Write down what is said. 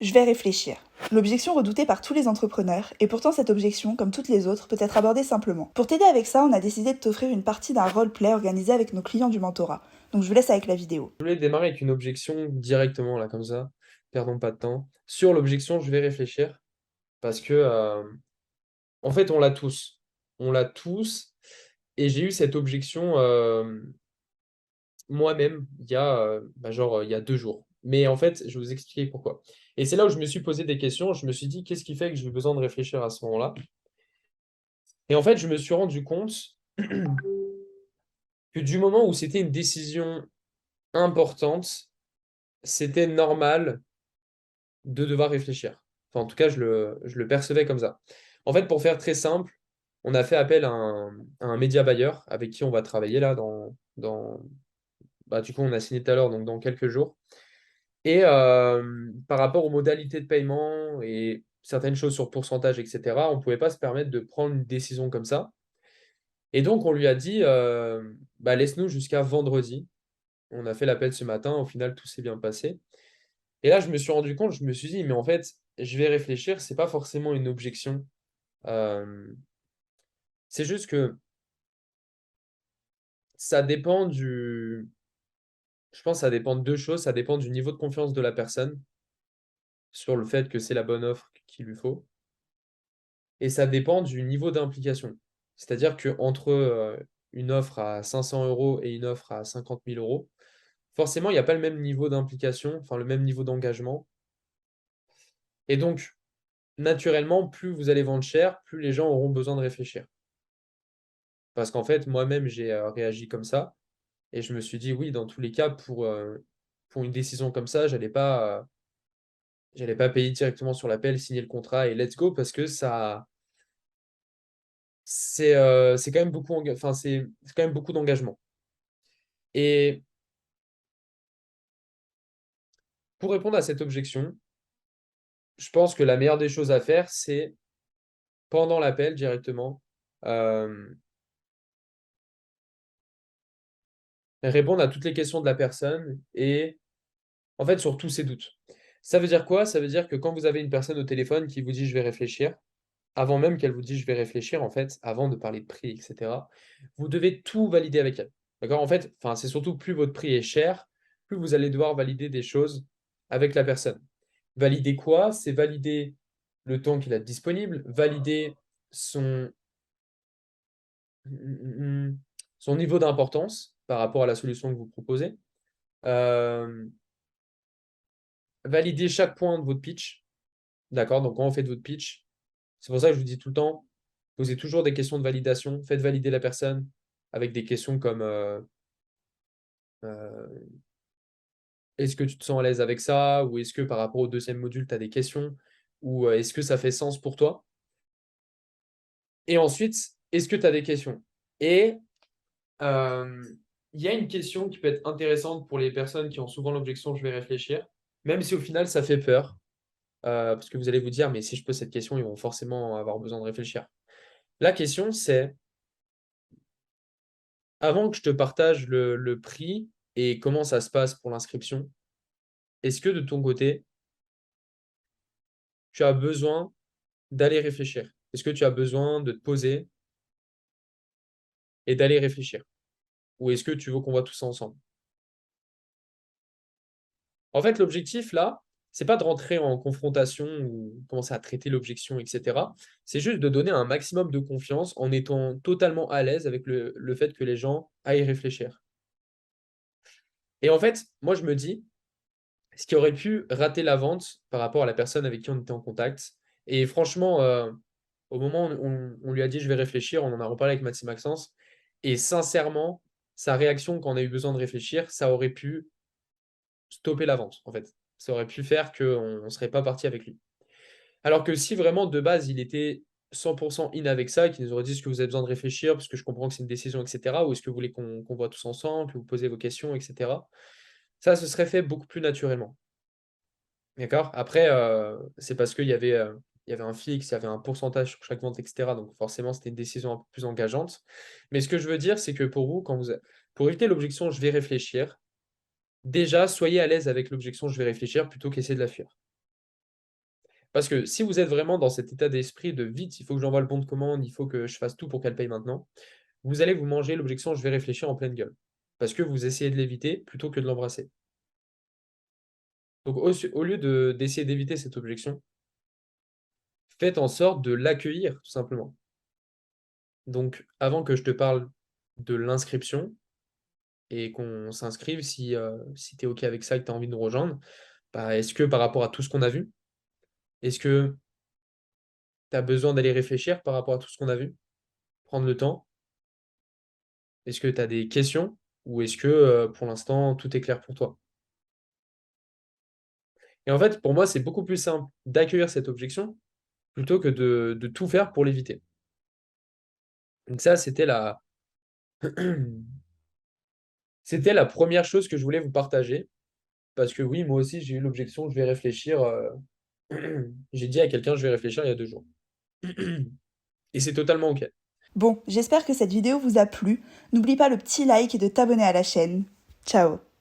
Je vais réfléchir. L'objection redoutée par tous les entrepreneurs, et pourtant cette objection, comme toutes les autres, peut être abordée simplement. Pour t'aider avec ça, on a décidé de t'offrir une partie d'un roleplay organisé avec nos clients du mentorat. Donc je vous laisse avec la vidéo. Je voulais démarrer avec une objection directement, là, comme ça. Perdons pas de temps. Sur l'objection, je vais réfléchir parce que, en fait, on l'a tous. On l'a tous. Et j'ai eu cette objection moi-même il y a, il y a 2 jours. Mais en fait, je vais vous expliquer pourquoi. Et c'est là où je me suis posé des questions. Je me suis dit, qu'est-ce qui fait que j'ai besoin de réfléchir à ce moment-là? Et en fait, je me suis rendu compte que du moment où c'était une décision importante, c'était normal de devoir réfléchir. Enfin, en tout cas, je le percevais comme ça. En fait, pour faire très simple, on a fait appel à un média buyer avec qui on va travailler là du coup, on a signé tout à l'heure, donc dans quelques jours. Et par rapport aux modalités de paiement et certaines choses sur pourcentage, etc., on ne pouvait pas se permettre de prendre une décision comme ça. Et donc, on lui a dit, laisse-nous jusqu'à vendredi. On a fait l'appel ce matin, au final, tout s'est bien passé. Et là, je me suis rendu compte, je me suis dit, mais en fait, je vais réfléchir, c'est pas forcément une objection. Euh, c'est juste que ça dépend du. Je pense que ça dépend de deux choses. Ça dépend du niveau de confiance de la personne sur le fait que c'est la bonne offre qu'il lui faut. Et ça dépend du niveau d'implication. C'est-à-dire qu'entre une offre à 500 euros et une offre à 50 000 euros, forcément, il n'y a pas le même niveau d'implication, enfin le même niveau d'engagement. Et donc, naturellement, plus vous allez vendre cher, plus les gens auront besoin de réfléchir. Parce qu'en fait, moi-même, j'ai réagi comme ça. Et je me suis dit, oui, dans tous les cas, pour une décision comme ça, j'allais pas payer directement sur l'appel, signer le contrat et let's go, parce que c'est quand même enfin, c'est quand même beaucoup d'engagement. Et pour répondre à cette objection, je pense que la meilleure des choses à faire, c'est pendant l'appel directement, euh, répondre à toutes les questions de la personne et en fait sur tous ses doutes. Ça veut dire quoi? Ça veut dire que quand vous avez une personne au téléphone qui vous dit je vais réfléchir, avant même qu'elle vous dise je vais réfléchir, en fait, avant de parler de prix, etc., vous devez tout valider avec elle. D'accord? En fait, enfin, c'est surtout plus votre prix est cher, plus vous allez devoir valider des choses avec la personne. Valider quoi? C'est valider le temps qu'il a disponible, valider son, son niveau d'importance par rapport à la solution que vous proposez, euh, valider chaque point de votre pitch. D'accord? Donc, quand vous faites votre pitch, c'est pour ça que je vous dis tout le temps, posez toujours des questions de validation, faites valider la personne avec des questions comme euh, est-ce que tu te sens à l'aise avec ça? Ou est-ce que par rapport au deuxième module, tu as des questions? Ou est-ce que ça fait sens pour toi? Et ensuite, est-ce que tu as des questions? Et euh, il y a une question qui peut être intéressante pour les personnes qui ont souvent l'objection, je vais réfléchir, même si au final ça fait peur, parce que vous allez vous dire, mais si je pose cette question, ils vont forcément avoir besoin de réfléchir. La question, c'est, avant que je te partage le prix et comment ça se passe pour l'inscription, est-ce que de ton côté, tu as besoin d'aller réfléchir? Est-ce que tu as besoin de te poser et d'aller réfléchir? Ou est-ce que tu veux qu'on voit tout ça ensemble? En fait, l'objectif là, c'est pas de rentrer en confrontation ou commencer à traiter l'objection, etc. C'est juste de donner un maximum de confiance en étant totalement à l'aise avec le fait que les gens aillent réfléchir. Et en fait, moi je me dis, ce qui aurait pu rater la vente par rapport à la personne avec qui on était en contact. Et franchement, au moment où on lui a dit je vais réfléchir, on en a reparlé avec Maxence. Et sincèrement, sa réaction quand on a eu besoin de réfléchir, ça aurait pu stopper la vente, en fait. Ça aurait pu faire qu'on ne serait pas parti avec lui. Alors que si vraiment de base il était 100% in avec ça, qu'il nous aurait dit ce que vous avez besoin de réfléchir, parce que je comprends que c'est une décision, etc., ou est-ce que vous voulez qu'on voit tous ensemble, que vous posez vos questions, etc., ça se serait fait beaucoup plus naturellement. D'accord? Après, c'est parce il y avait un fixe, il y avait un pourcentage sur chaque vente, etc. Donc forcément, c'était une décision un peu plus engageante. Mais ce que je veux dire, c'est que pour vous, pour éviter l'objection, je vais réfléchir, déjà, soyez à l'aise avec l'objection, je vais réfléchir, plutôt qu'essayer de la fuir. Parce que si vous êtes vraiment dans cet état d'esprit de vite, il faut que j'envoie le bon de commande, il faut que je fasse tout pour qu'elle paye maintenant, vous allez vous manger l'objection je vais réfléchir en pleine gueule. Parce que vous essayez de l'éviter plutôt que de l'embrasser. Donc au lieu d'essayer d'éviter cette objection, faites en sorte de l'accueillir, tout simplement. Donc avant que je te parle de l'inscription et qu'on s'inscrive, si tu es OK avec ça et que tu as envie de nous rejoindre, bah, est-ce que par rapport à tout ce qu'on a vu, est-ce que tu as besoin d'aller réfléchir par rapport à tout ce qu'on a vu? Prendre le temps? Est-ce que tu as des questions? Ou est-ce que pour l'instant tout est clair pour toi? Et en fait, pour moi, c'est beaucoup plus simple d'accueillir cette objection plutôt que de tout faire pour l'éviter. Donc ça, c'était la première chose que je voulais vous partager. Parce que oui, moi aussi, j'ai eu l'objection, je vais réfléchir. J'ai dit à quelqu'un, je vais réfléchir il y a 2 jours. Et c'est totalement OK. Bon, j'espère que cette vidéo vous a plu. N'oublie pas le petit like et de t'abonner à la chaîne. Ciao.